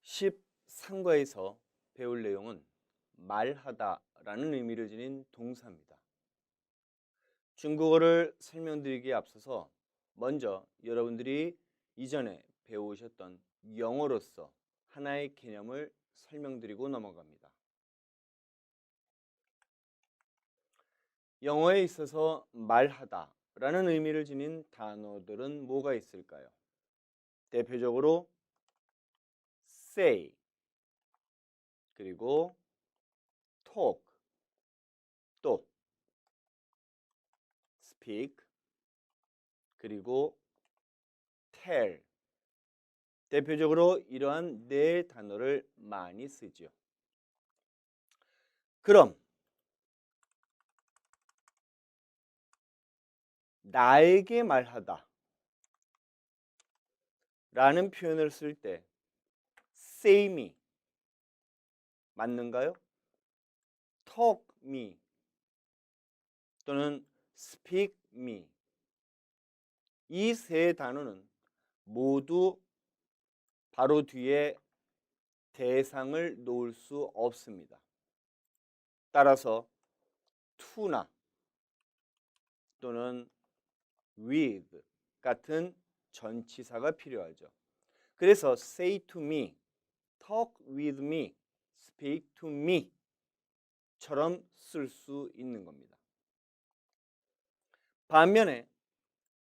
13과에서 배울 내용은 말하다라는 의미를 지닌 동사입니다. 중국어를 설명드리기에 앞서서 먼저 여러분들이 이전에 배우셨던 영어로서 하나의 개념을 설명드리고 넘어갑니다. 영어에 있어서 말하다라는 의미를 지닌 단어들은 뭐가 있을까요? 대표적으로 say, 그리고 talk, 또 speak, 그리고 tell. 대표적으로 이러한 네 단어를 많이 쓰죠. 그럼 나에게 말하다 라는 표현을 쓸 때 say me 맞는가요? talk me 또는 speak me, 이 세 단어는 모두 바로 뒤에 대상을 놓을 수 없습니다. 따라서 to나 또는 with 같은 전치사가 필요하죠. 그래서 say to me, talk with me, speak to me 처럼 쓸 수 있는 겁니다. 반면에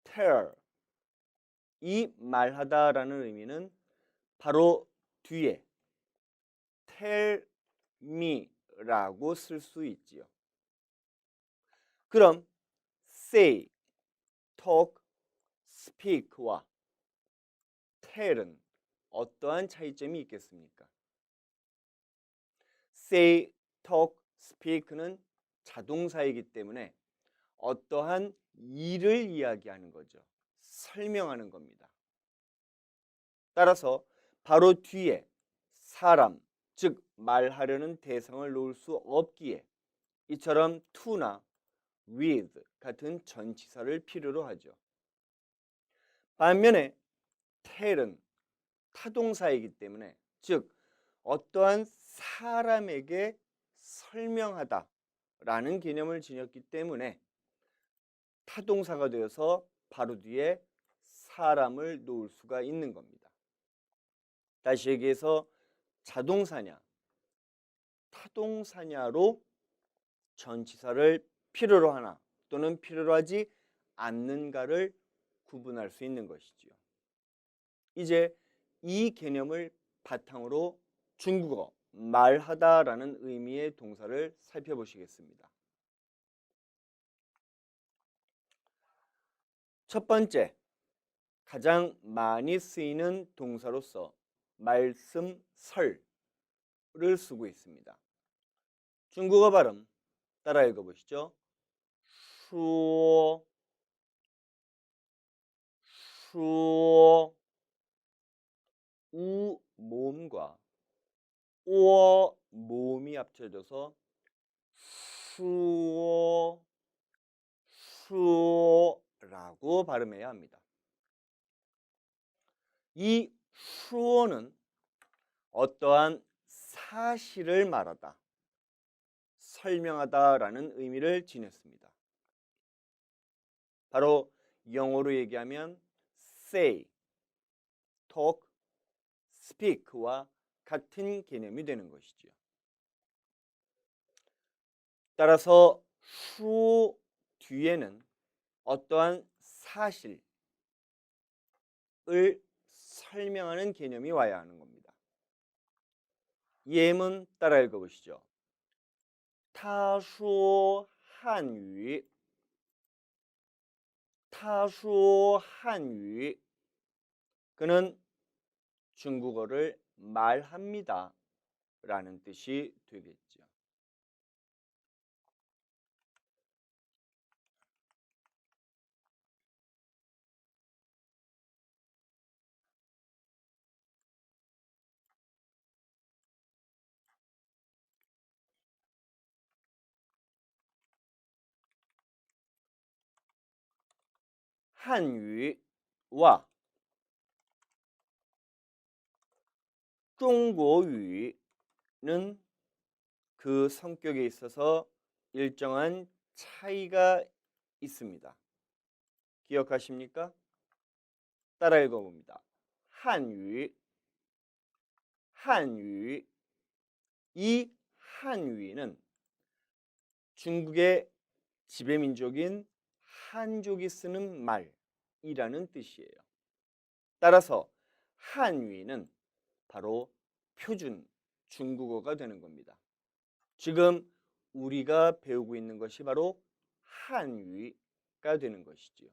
tell, 이 말하다라는 의미는 바로 뒤에 tell me라고 쓸 수 있지요. 그럼 say, talk, speak와 tell은 어떠한 차이점이 있겠습니까? say, talk, speak는 자동사이기 때문에 어떠한 일을 이야기하는 거죠. 설명하는 겁니다. 따라서 바로 뒤에 사람, 즉 말하려는 대상을 놓을 수 없기에 이처럼 to나 with 같은 전치사를 필요로 하죠. 반면에 tell은 타동사이기 때문에, 즉 어떠한 사람에게 설명하다 라는 개념을 지녔기 때문에 타동사가 되어서 바로 뒤에 사람을 놓을 수가 있는 겁니다. 다시 얘기해서 자동사냐 타동사냐로 전치사를 필요로 하나 또는 필요로 하지 않는가를 구분할 수 있는 것이지요. 이제 이 개념을 바탕으로 중국어 말하다라는 의미의 동사를 살펴보시겠습니다. 첫 번째, 가장 많이 쓰이는 동사로서 말씀설을 쓰고 있습니다. 중국어 발음 따라 읽어보시죠. 说, 说, 우 모음과 오 모음이 합쳐져서 说, 说라고 발음해야 합니다. 이 说는 어떠한 사실을 말하다, 설명하다라는 의미를 지녔습니다. 바로 영어로 얘기하면 say, talk, speak와 같은 개념이 되는 것이죠. 따라서 说 뒤에는 어떠한 사실을 설명하는 개념이 와야 하는 겁니다. 예문 따라 읽어보시죠. 他说汉语他说汉语 그는 중국어를 말합니다 라는 뜻이 되겠죠. 한유와 중국어는 그 성격에 있어서 일정한 차이가 있습니다. 기억하십니까? 따라 읽어봅니다. 한유, 한유. 이 한유는 중국의 지배민족인 한족이 쓰는 말이라는 뜻이에요. 따라서 한유는 바로 표준 중국어가 되는 겁니다. 지금 우리가 배우고 있는 것이 바로 한유가 되는 것이지요.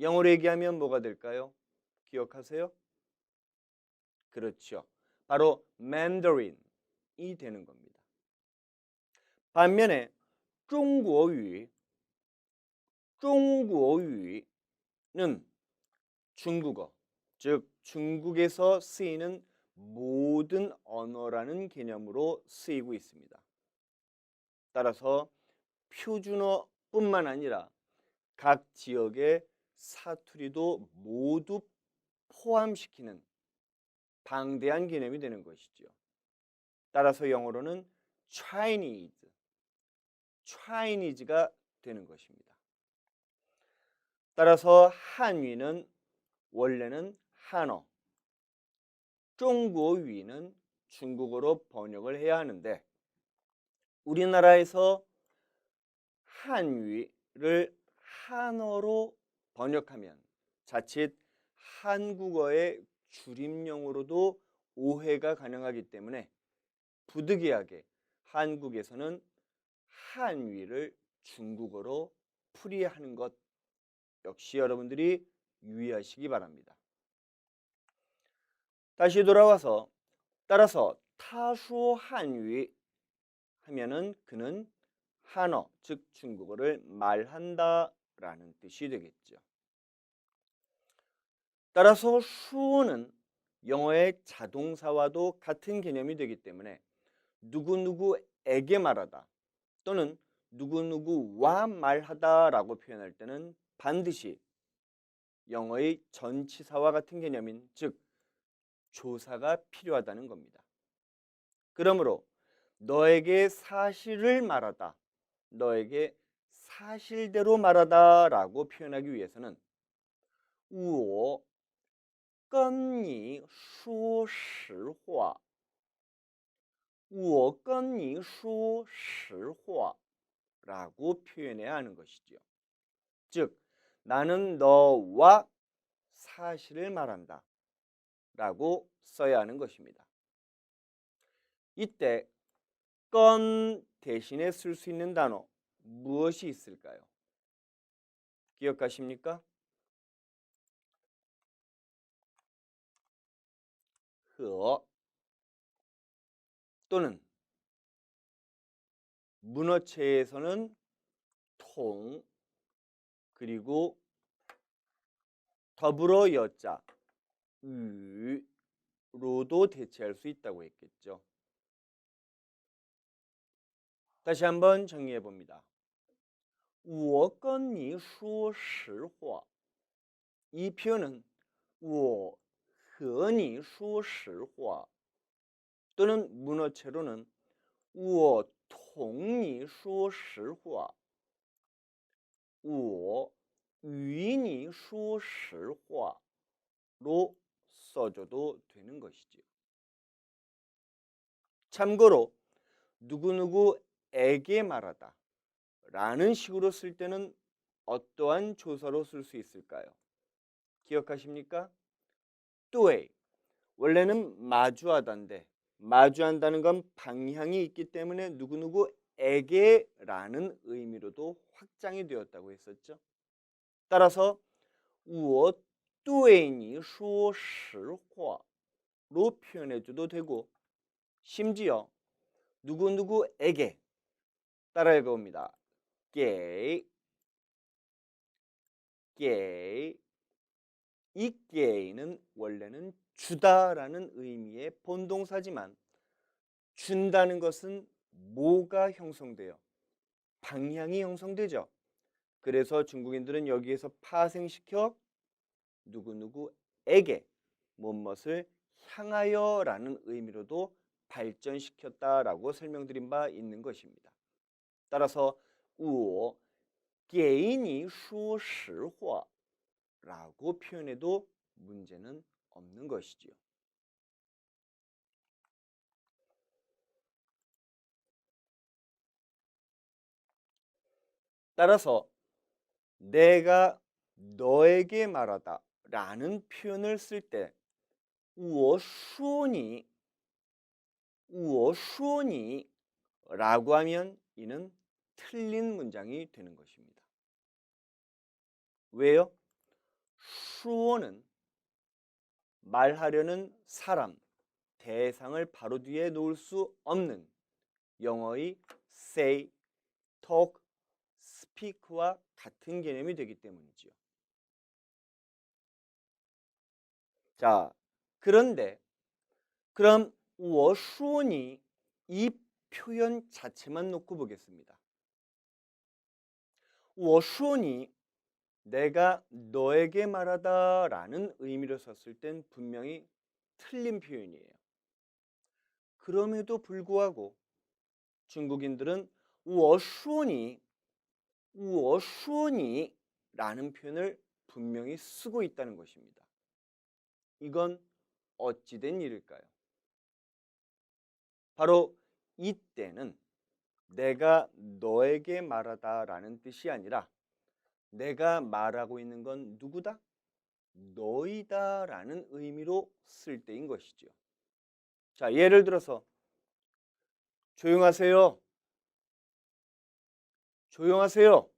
영어로 얘기하면 뭐가 될까요? 기억하세요? 그렇죠. 바로 맨더린이 되는 겁니다. 반면에 중국어,는 중국어, 즉 중국에서 쓰이는 모든 언어라는 개념으로 쓰이고 있습니다. 따라서 표준어뿐만 아니라 각 지역의 사투리도 모두 포함시키는 방대한 개념이 되는 것이죠. 따라서 영어로는 Chinese가 되는 것입니다. 따라서 한유는 원래는 한어, 중국어는 중국어로 번역을 해야 하는데 우리나라에서 한유를 한어로 번역하면 자칫 한국어의 줄임령으로도 오해가 가능하기 때문에 부득이하게 한국에서는 한유를 중국어로 풀이하는 것 역시 여러분들이 유의하시기 바랍니다. 다시 돌아와서 따라서 타수 한유 하면은 그는 한어, 즉 중국어를 말한다라는 뜻이 되겠죠. 따라서 수어는 영어의 자동사와도 같은 개념이 되기 때문에 누구누구에게 말하다 또는 누구누구와 말하다라고 표현할 때는 반드시 영어의 전치사와 같은 개념인 즉 조사가 필요하다는 겁니다. 그러므로 너에게 사실을 말하다, 너에게 사실대로 말하다라고 표현하기 위해서는 我跟你说实话我跟你说实话라고 표현해야 하는 것이지요. 즉 나는 너와 사실을 말한다 라고 써야 하는 것입니다. 이때 건 대신에 쓸 수 있는 단어 무엇이 있을까요? 기억하십니까? 和 또는 문어체에서는 통 그리고 더불어 여자 유로도 대체할 수 있다고 했겠죠. 다시 한번 정리해 봅니다. 我跟你说实话 이 표현은 我和你说实话 또는 문어체로는 我同你说实话我与你说实话로 써줘도 되는 것이죠. 참고로 누구누구에게 말하다 라는 식으로 쓸 때는 어떠한 조사로 쓸 수 있을까요? 기억하십니까? 对 원래는 마주하다인데 마주한다는 건 방향이 있기 때문에 누구누구에게 라는 의미로도 확장이 되었다고 했었죠. 따라서 我对你说实话로 표현해줘도 되고 심지어 누구누구에게 따라 읽어봅니다. 给 이 给는 원래는 주다라는 의미의 본동사지만 준다는 것은 뭐가 형성돼요? 방향이 형성되죠. 그래서 중국인들은 여기에서 파생시켜 누구누구에게 무엇을 향하여라는 의미로도 발전시켰다라고 설명드린 바 있는 것입니다. 따라서 我给你说实话라고 표현해도 문제는 없는 것이지요. 따라서 내가 너에게 말하다 라는 표현을 쓸 때 我说你라고 하면 이는 틀린 문장이 되는 것입니다. 왜요? 说는 말하려는 사람, 대상을 바로 뒤에 놓을 수 없는 영어의 say, talk, speak와 같은 개념이 되기 때문이지요. 자, 그런데 그럼 我说你 이 표현 자체만 놓고 보겠습니다. 我说你 내가 너에게 말하다 라는 의미로 썼을 땐 분명히 틀린 표현이에요. 그럼에도 불구하고 중국인들은 我说你라는 표현을 분명히 쓰고 있다는 것입니다. 이건 어찌된 일일까요? 바로 이때는 내가 너에게 말하다 라는 뜻이 아니라 내가 말하고 있는 건 누구다? 너희다 라는 의미로 쓸 때인 것이죠. 자, 예를 들어서 조용하세요. 조용하세요.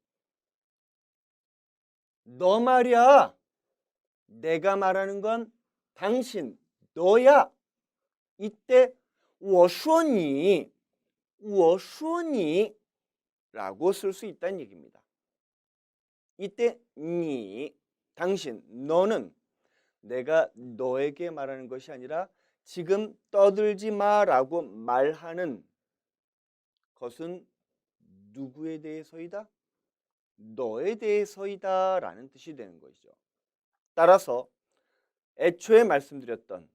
너 말이야. 내가 말하는 건 당신, 너야. 이때 我说你라고 쓸 수 있다는 얘기입니다. 이때 니, 당신, 너는 내가 너에게 말하는 것이 아니라 지금 떠들지 마라고 말하는 것은 누구에 대해서이다? 너에 대해서이다 라는 뜻이 되는 것이죠. 따라서 애초에 말씀드렸던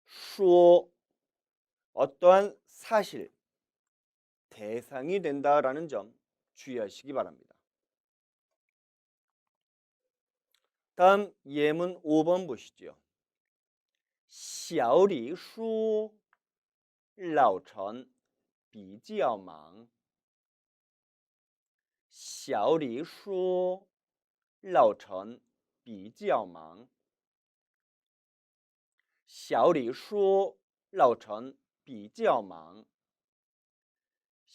说 어떠한 사실, 대상이 된다라는 점 주의하시기 바랍니다. 다음 예문 5번 보시죠. 小李说老陈比较忙小李说老陈比较忙小李说老陈比较忙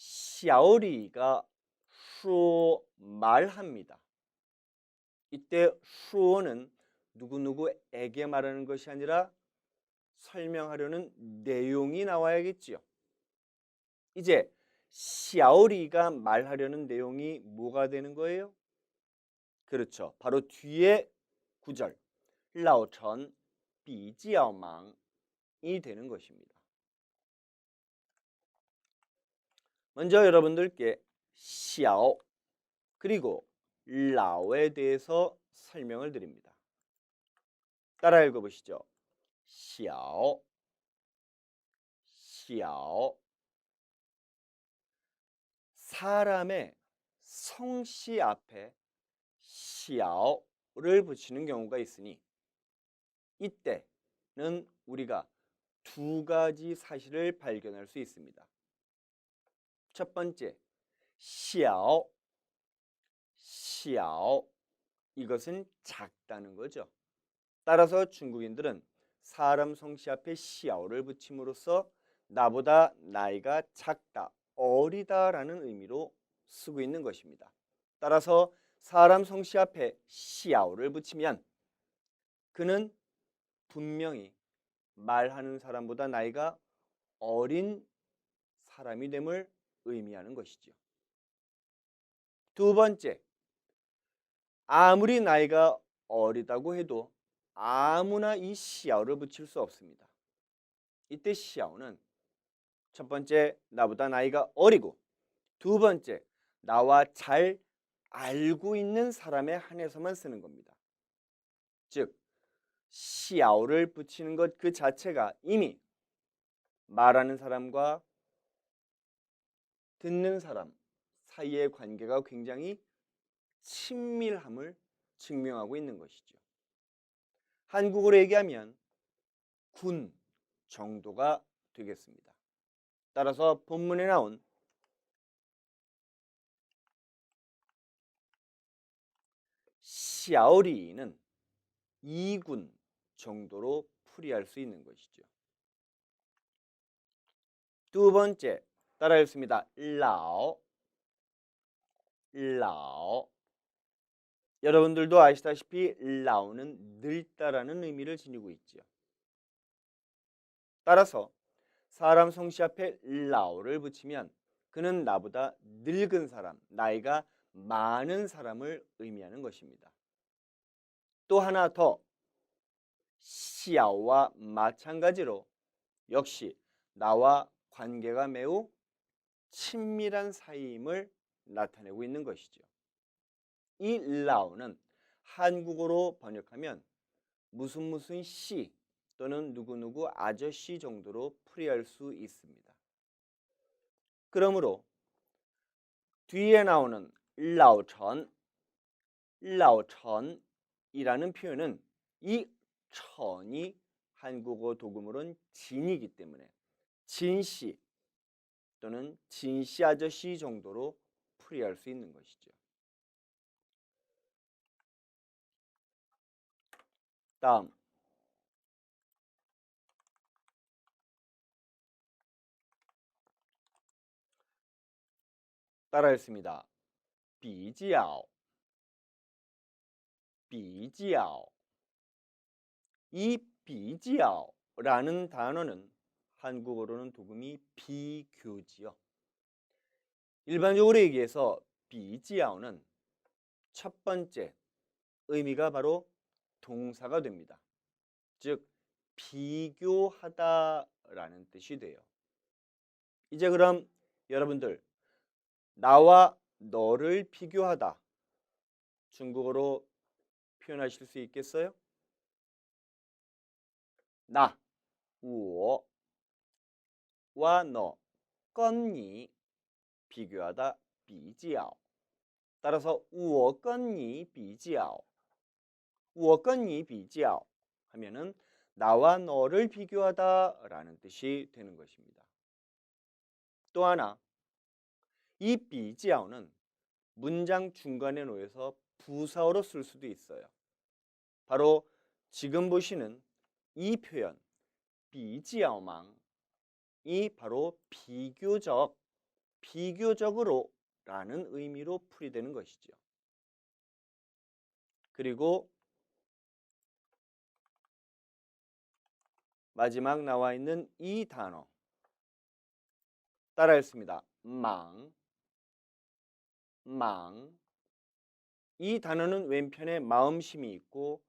小李가 说 말합니다. 이때 说는 누구누구에게 말하는 것이 아니라 설명하려는 내용이 나와야겠지요. 이제 小李가 말하려는 내용이 뭐가 되는 거예요? 그렇죠. 바로 뒤에 구절 老陈比较忙이 되는 것입니다. 먼저 여러분들께 小 그리고 老에 대해서 설명을 드립니다. 따라 읽어보시죠. 小 사람의 성씨 앞에 小를 붙이는 경우가 있으니 이때는 우리가 두 가지 사실을 발견할 수 있습니다. 첫 번째, 小 이것은 작다는 거죠. 따라서 중국인들은 사람 성씨 앞에 小를 붙임으로써 나보다 나이가 작다, 어리다라는 의미로 쓰고 있는 것입니다. 따라서 사람 성씨 앞에 小를 붙이면 그는 분명히 말하는 사람보다 나이가 어린 사람이 됨을 의미하는 것이죠. 두 번째, 아무리 나이가 어리다고 해도 아무나 이 小를 붙일 수 없습니다. 이때 小는 첫 번째, 나보다 나이가 어리고 두 번째, 나와 잘 알고 있는 사람에 한해서만 쓰는 겁니다. 즉, 시아오를 붙이는 것 그 자체가 이미 말하는 사람과 듣는 사람 사이의 관계가 굉장히 친밀함을 증명하고 있는 것이죠. 한국어로 얘기하면 군 정도가 되겠습니다. 따라서 본문에 나온 시아오리는 2군 정도로 풀이할 수 있는 것이죠. 두 번째 따라했습니다. 라오 라오. 여러분들도 아시다시피 라오는 늙다라는 의미를 지니고 있죠. 따라서 사람 성씨 앞에 라오를 붙이면 그는 나보다 늙은 사람, 나이가 많은 사람을 의미하는 것입니다. 또 하나 더 시아오와 마찬가지로 역시 나와 관계가 매우 친밀한 사이임을 나타내고 있는 것이죠. 이 라오는 한국어로 번역하면 무슨 씨 또는 누구누구 아저씨 정도로 풀이할 수 있습니다. 그러므로 뒤에 나오는 라오천이라는 표현은 이 천이 한국어 도금으로는 진이기 때문에 진씨 또는 진씨 아저씨 정도로 풀이할 수 있는 것이죠. 다음 따라했습니다. 비지ao 이 비지아오라는 단어는 한국어로는 도금이 비교지요. 일반적으로 얘기해서 비지아오는 첫 번째 의미가 바로 동사가 됩니다. 즉 비교하다라는 뜻이 돼요. 이제 그럼 여러분들 나와 너를 비교하다 중국어로 표현하실 수 있겠어요? 나, 我와 너, 跟你 비교하다, 比较. 따라서 我跟你比较하면은 나와 너를 비교하다라는 뜻이 되는 것입니다. 또 하나, 이 比较는 문장 중간에 놓여서 부사어로 쓸 수도 있어요. 바로 지금 보시는 이 표현 比较망이 바로 비교적으로 라는 의미로 풀이되는 것이죠. 그리고 마지막 나와 있는 이 단어 따라했습니다. 망. 이 단어는 왼편에 마음심이 있고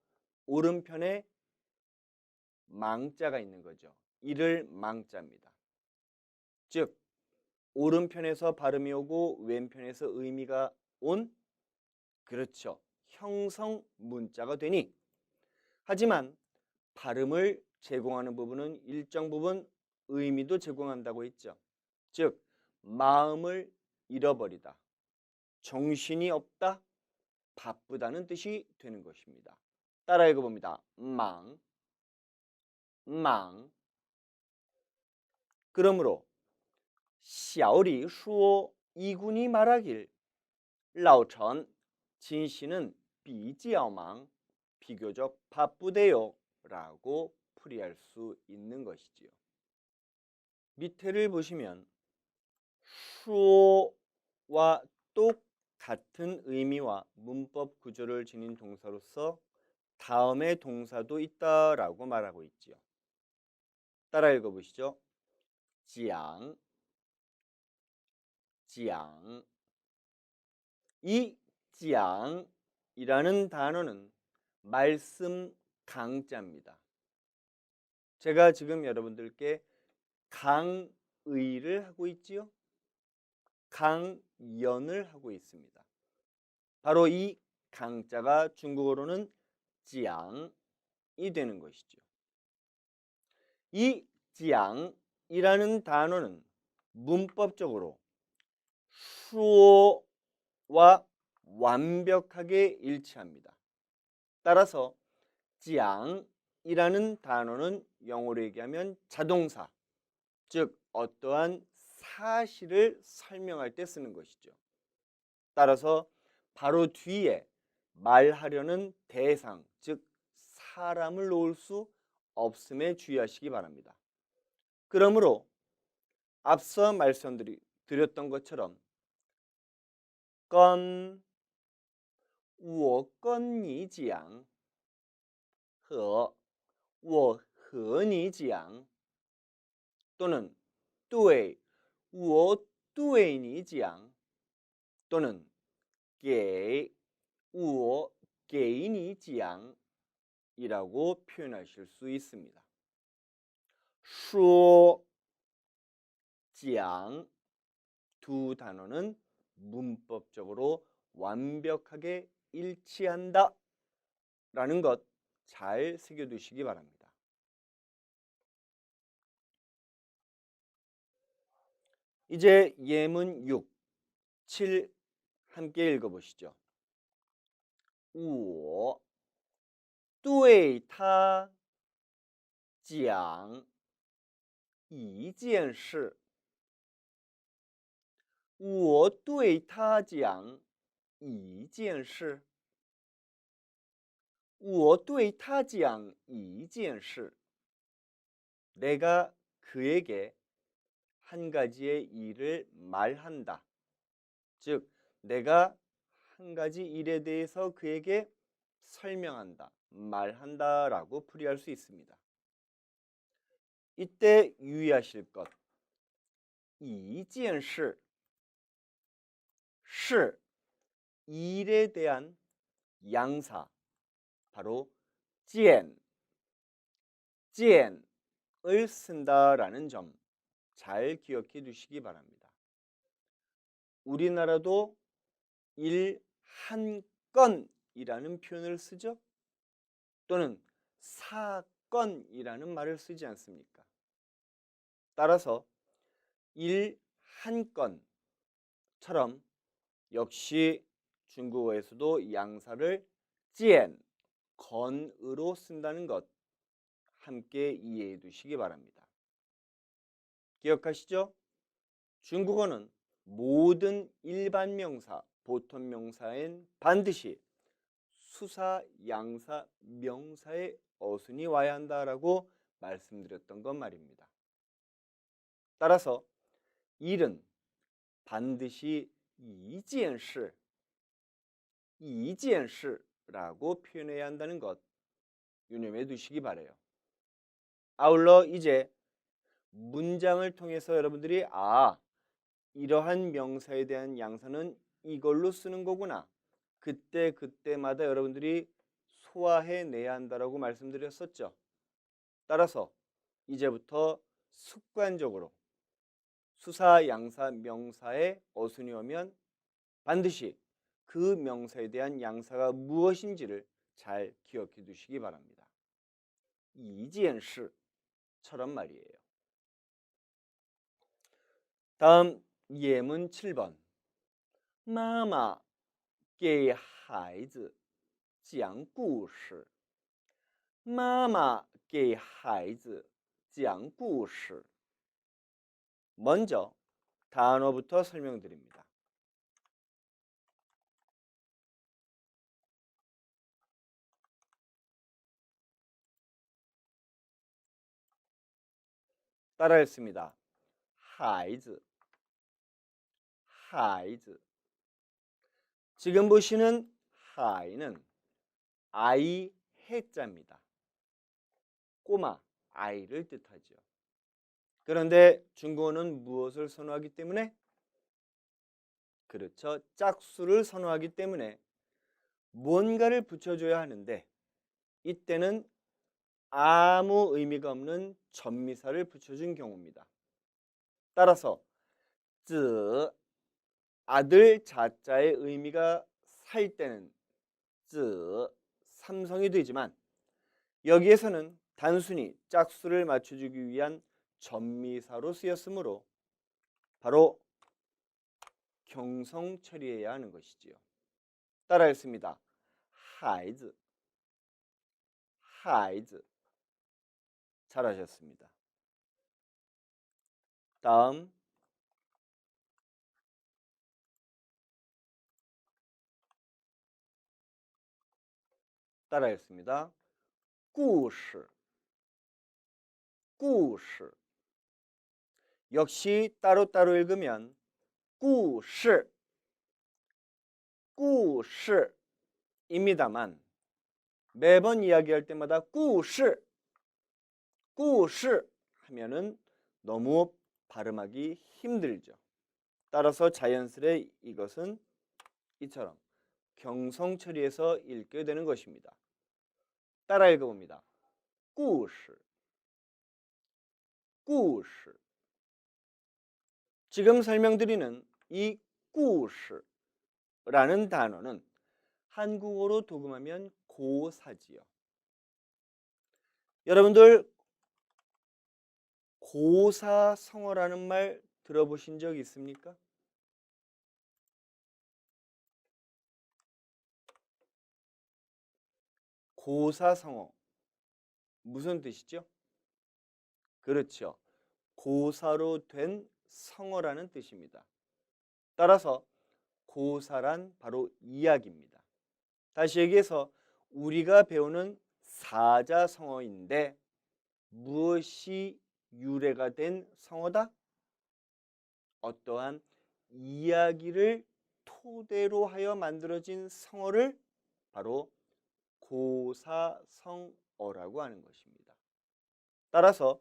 오른편에 망자가 있는 거죠. 이를 망자입니다. 즉 오른편에서 발음이 오고 왼편에서 의미가 온 그렇죠. 형성 문자가 되니 하지만 발음을 제공하는 부분은 일정 부분 의미도 제공한다고 했죠. 즉 마음을 잃어버리다, 정신이 없다, 바쁘다는 뜻이 되는 것입니다. 따라 읽어봅니다. 망. 그러므로 小李说 이군이 말하길 老陈 진씨는 比较忙 비교적 바쁘대요 라고 풀이할 수 있는 것이지요. 밑에를 보시면 说와 똑같은 의미와 문법 구조를 지닌 동사로서 다음의 동사도 있다라고 말하고 있지요. 따라 읽어보시죠. 讲 이 讲이라는 단어는 말씀 강자입니다. 제가 지금 여러분들께 강의를 하고 있지요. 강연을 하고 있습니다. 바로 이 강자가 중국어로는 讲 되는 것이죠. 이 짱이라는 단어는 문법적으로 수어와 완벽하게 일치합니다. 따라서 짱이라는 단어는 영어로 얘기하면 자동사, 즉 어떠한 사실을 설명할 때 쓰는 것이죠. 따라서 바로 뒤에 말하려는 대상, 즉 사람을 놓을 수 없음에 주의하시기 바랍니다. 그러므로 앞서 말씀드렸던 것처럼 跟我跟你讲和我和你讲 또는 对我对你讲 또는 给我给你讲 이라고 표현하실 수 있습니다. 说, 讲 두 단어는 문법적으로 완벽하게 일치한다 라는 것 잘 새겨두시기 바랍니다. 이제 예문 6, 7 함께 읽어보시죠. 我对他讲一件事我对他讲一件事我对他讲一件事 내가 그에게 한 가지의 일을 말한다. 즉 내가 한 가지 일에 대해서 그에게 설명한다, 말한다 라고 풀이할 수 있습니다. 이때 유의하실 것, 一件事 시, 일에 대한 양사, 바로 见, 见을 쓴다라는 점 잘 기억해 두시기 바랍니다. 우리나라도 일 한 건이라는 표현을 쓰죠. 또는 사건이라는 말을 쓰지 않습니까? 따라서 일 한 건처럼 역시 중국어에서도 양사를 见, 건으로 쓴다는 것 함께 이해해 두시기 바랍니다. 기억하시죠? 중국어는 모든 일반 명사, 보통 명사엔 반드시 수사, 양사, 명사의 어순이 와야 한다라고 말씀드렸던 것 말입니다. 따라서 일은 반드시 一件事, 一件事라고 표현해야 한다는 것 유념해 두시기 바라요. 아울러 이제 문장을 통해서 여러분들이 이러한 명사에 대한 양사는 이걸로 쓰는 거구나. 그때마다 여러분들이 소화해내야 한다라고 말씀드렸었죠. 따라서 이제부터 습관적으로 수사, 양사, 명사의 어순이 오면 반드시 그 명사에 대한 양사가 무엇인지를 잘 기억해 두시기 바랍니다. 一件事처럼 말이에요. 다음 예문 7번. 妈妈给孩子讲故事妈妈给孩子讲故事 먼저 단어부터 설명드립니다. 따라 했습니다. 孩子 지금 보시는 孩는 아이 해자입니다. 꼬마, 아이를 뜻하죠. 그런데 중국어는 무엇을 선호하기 때문에? 그렇죠. 짝수를 선호하기 때문에 뭔가를 붙여줘야 하는데 이때는 아무 의미가 없는 전미사를 붙여준 경우입니다. 따라서 子 아들 자자의 의미가 살 때는 子 삼성이 되지만 여기에서는 단순히 짝수를 맞춰주기 위한 전미사로 쓰였으므로 바로 경성 처리해야 하는 것이지요. 따라했습니다. 孩子, 孩子. 잘하셨습니다. 다음 따라했습니다. 故事, 故事. 역시 따로따로 읽으면 故事, 故事 입니다만 매번 이야기할 때마다 故事, 故事 하면은 너무 발음하기 힘들죠. 따라서 자연스레 이것은 이처럼 경성 처리해서 읽게 되는 것입니다. 따라 읽어봅니다. 故事, 故事. 지금 설명드리는 이 故事라는 단어는 한국어로 도금하면 고사지요. 여러분들 고사성어라는 말 들어보신 적 있습니까? 고사성어 무슨 뜻이죠? 그렇죠. 고사로 된 성어라는 뜻입니다. 따라서 고사란 바로 이야기입니다. 다시 얘기해서 우리가 배우는 사자성어인데 무엇이 유래가 된 성어다? 어떠한 이야기를 토대로 하여 만들어진 성어를 바로 고사성어라고 하는 것입니다. 따라서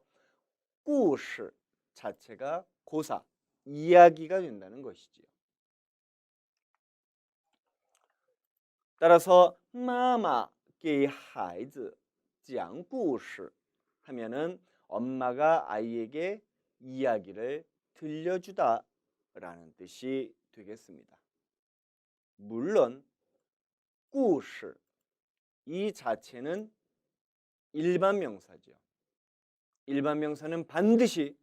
故事 자체가 고사, 이야기가 된다는 것이지요. 따라서 妈妈给孩子讲故事 하면은 엄마가 아이에게 이야기를 들려주다 라는 뜻이 되겠습니다. 물론 故事 이 자체는 일반 명사죠. 일반 명사는 반드시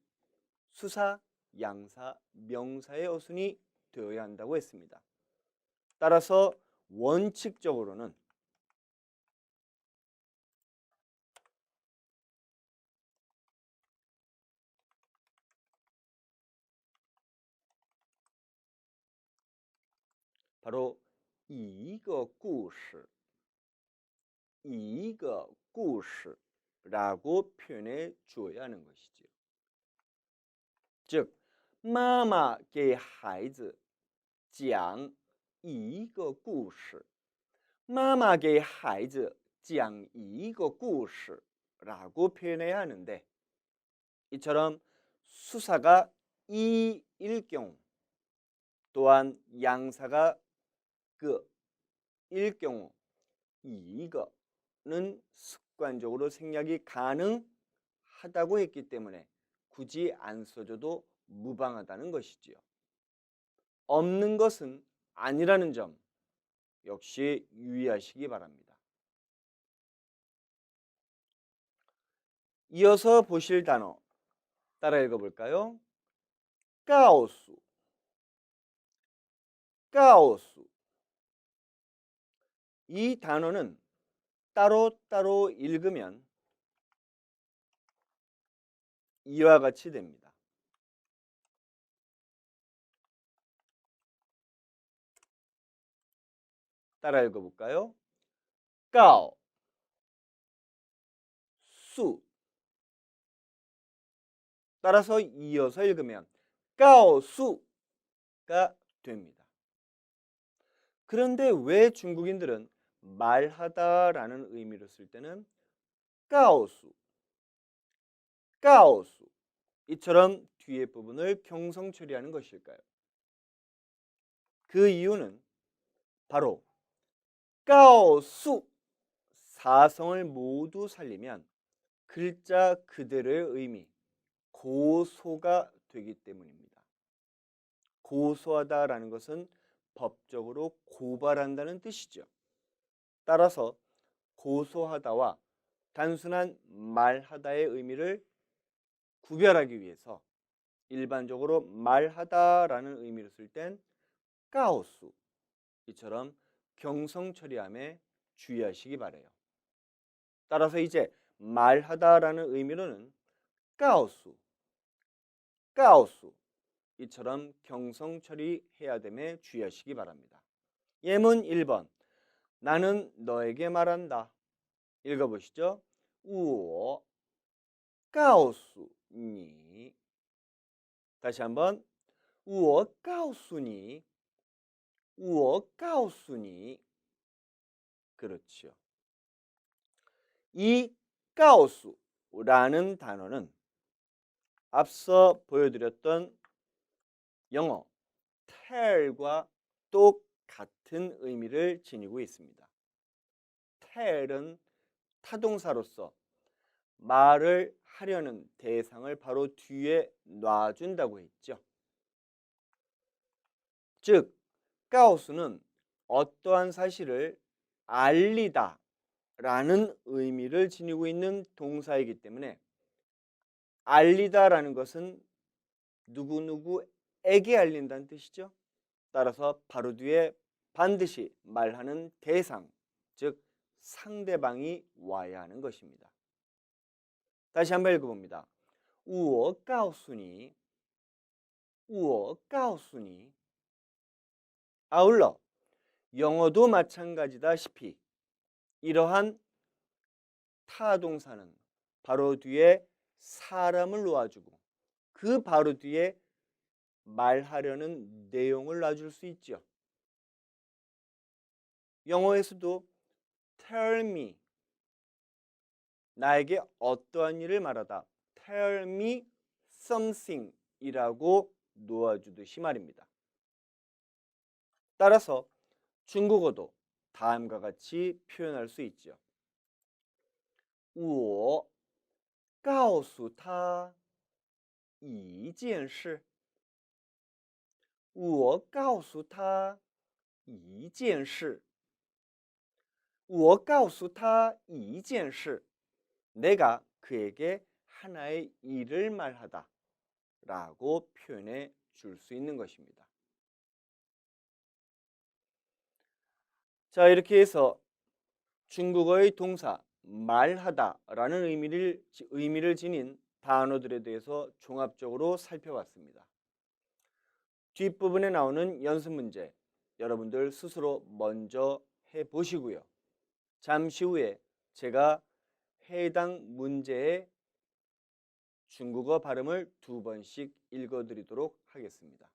수사, 양사, 명사의 어순이 되어야 한다고 했습니다. 따라서 원칙적으로는 바로 一个故事, 一个故事 라고 표현해 주어야 하는 것이지요. 즉, 妈妈给孩子讲一个故事, 妈妈给孩子讲一个故事 라고 표현해야 하는데 이처럼 수사가 이일 경우 또한 양사가 그일 경우 이거는 습관적으로 생략이 가능하다고 했기 때문에 굳이 안 써줘도 무방하다는 것이지요. 없는 것은 아니라는 점 역시 유의하시기 바랍니다. 이어서 보실 단어 따라 읽어볼까요? 告诉, 告诉. 이 단어는 따로따로 읽으면 이와 같이 됩니다. 따라 읽어볼까요? 告诉. 따라서 이어서 읽으면 告诉가 됩니다. 그런데 왜 중국인들은 말하다라는 의미로 쓸 때는 告诉, 告诉 이처럼 뒤에 부분을 경성 처리하는 것일까요? 그 이유는 바로 告诉 사성을 모두 살리면 글자 그대로의 의미, 고소가 되기 때문입니다. 고소하다라는 것은 법적으로 고발한다는 뜻이죠. 따라서 고소하다와 단순한 말하다의 의미를 구별하기 위해서 일반적으로 말하다라는 의미로 쓸 땐 까오수 이처럼 경성 처리함에 주의하시기 바래요. 따라서 이제 말하다라는 의미로는 까오수, 까오수 이처럼 경성 처리해야 됨에 주의하시기 바랍니다. 예문 1번. 나는 너에게 말한다. 읽어보시죠. 我告诉你. 다시 한번. 我告诉你. 我告诉你. 그렇죠. 이 告诉라는 단어는 앞서 보여드렸던 영어 tell과 똑같은 의미를 지니고 있습니다. tell은 타동사로서 말을 하려는 대상을 바로 뒤에 놔준다고 했죠. 즉, 告诉는 어떠한 사실을 알리다 라는 의미를 지니고 있는 동사이기 때문에 알리다라는 것은 누구누구에게 알린다는 뜻이죠. 따라서 바로 뒤에 반드시 말하는 대상, 즉 상대방이 와야 하는 것입니다. 다시 한번 읽어봅니다. 我告诉你,我告诉你. 아울러 영어도 마찬가지다시피 이러한 타동사는 바로 뒤에 사람을 놓아주고 그 바로 뒤에 말하려는 내용을 놔줄 수 있죠. 영어에서도 tell me, 나에게 어떠한 일을 말하다. tell me something 이라고 놓아주듯이 말입니다. 따라서 중국어도 다음과 같이 표현할 수 있죠. 我告诉他一件事。我告诉他一件事。我告诉他一件事. 내가 그에게 하나의 일을 말하다 라고 표현해 줄 수 있는 것입니다. 자, 이렇게 해서 중국어의 동사 말하다 라는 의미를 지닌 단어들에 대해서 종합적으로 살펴봤습니다. 뒷부분에 나오는 연습 문제 여러분들 스스로 먼저 해보시고요. 잠시 후에 제가 해당 문제의 중국어 발음을 2번씩 읽어드리도록 하겠습니다.